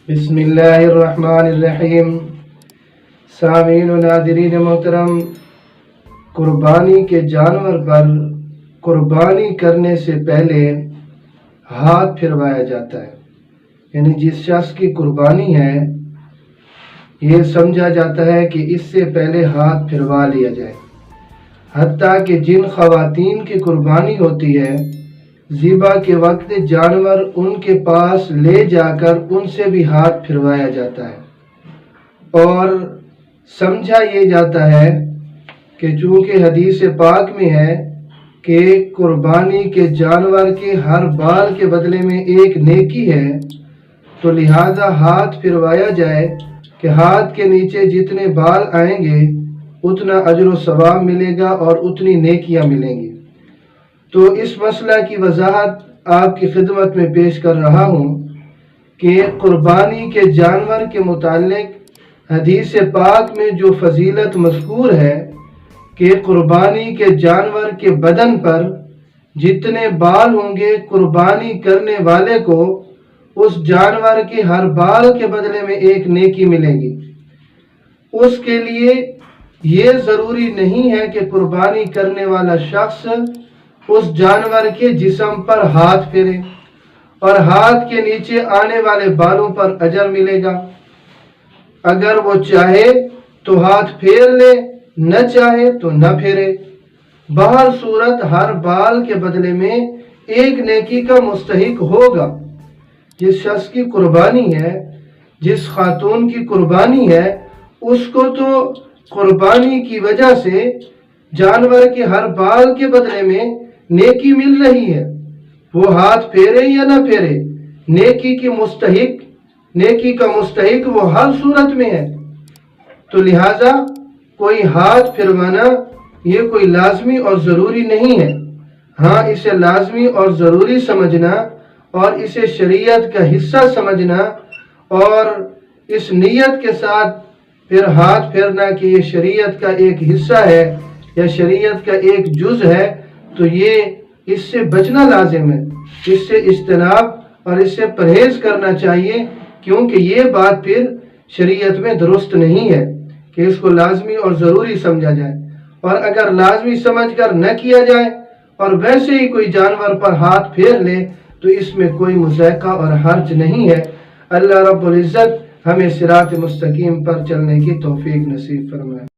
بسم اللہ الرحمن الرحیم۔ سامعین و ناظرین محترم، قربانی کے جانور پر قربانی کرنے سے پہلے ہاتھ پھروایا جاتا ہے، یعنی جس شخص کی قربانی ہے یہ سمجھا جاتا ہے کہ اس سے پہلے ہاتھ پھروا لیا جائے۔ حتیٰ کہ جن خواتین کی قربانی ہوتی ہے، ذبح کے وقت جانور ان کے پاس لے جا کر ان سے بھی ہاتھ پھروایا جاتا ہے، اور سمجھا یہ جاتا ہے کہ چونکہ حدیث پاک میں ہے کہ قربانی کے جانور کے ہر بال کے بدلے میں ایک نیکی ہے، تو لہذا ہاتھ پھروایا جائے کہ ہاتھ کے نیچے جتنے بال آئیں گے اتنا اجر و ثواب ملے گا اور اتنی نیکیاں ملیں گی۔ تو اس مسئلہ کی وضاحت آپ کی خدمت میں پیش کر رہا ہوں کہ قربانی کے جانور کے متعلق حدیث پاک میں جو فضیلت مذکور ہے کہ قربانی کے جانور کے بدن پر جتنے بال ہوں گے قربانی کرنے والے کو اس جانور کے ہر بال کے بدلے میں ایک نیکی ملے گی۔ اس کے لیے یہ ضروری نہیں ہے کہ قربانی کرنے والا شخص اس جانور کے جسم پر ہاتھ پھیرے اور ہاتھ کے نیچے آنے والے بالوں پر اجر ملے گا۔ اگر وہ چاہے تو ہاتھ پھیر لے، نہ چاہے تو نہ پھیرے، بہر صورت ہر بال کے بدلے میں ایک نیکی کا مستحق ہوگا۔ جس شخص کی قربانی ہے، جس خاتون کی قربانی ہے، اس کو تو قربانی کی وجہ سے جانور کے ہر بال کے بدلے میں نیکی مل رہی ہے، وہ ہاتھ پھیرے یا نہ پھیرے، نیکی کا مستحق وہ ہر صورت میں ہے۔ تو لہٰذا کوئی ہاتھ پھروانا یہ کوئی لازمی اور ضروری نہیں ہے۔ ہاں، اسے لازمی اور ضروری سمجھنا اور اسے شریعت کا حصہ سمجھنا اور اس نیت کے ساتھ پھر ہاتھ پھیرنا کہ یہ شریعت کا ایک حصہ ہے یا شریعت کا ایک جز ہے، تو یہ اس سے بچنا لازم ہے، اس سے اجتناب اور اس سے پرہیز کرنا چاہیے، کیونکہ یہ بات پھر شریعت میں درست نہیں ہے کہ اس کو لازمی اور ضروری سمجھا جائے۔ اور اگر لازمی سمجھ کر نہ کیا جائے اور ویسے ہی کوئی جانور پر ہاتھ پھیر لے تو اس میں کوئی مضائقہ اور حرج نہیں ہے۔ اللہ رب العزت ہمیں صراط مستقیم پر چلنے کی توفیق نصیب فرمائے۔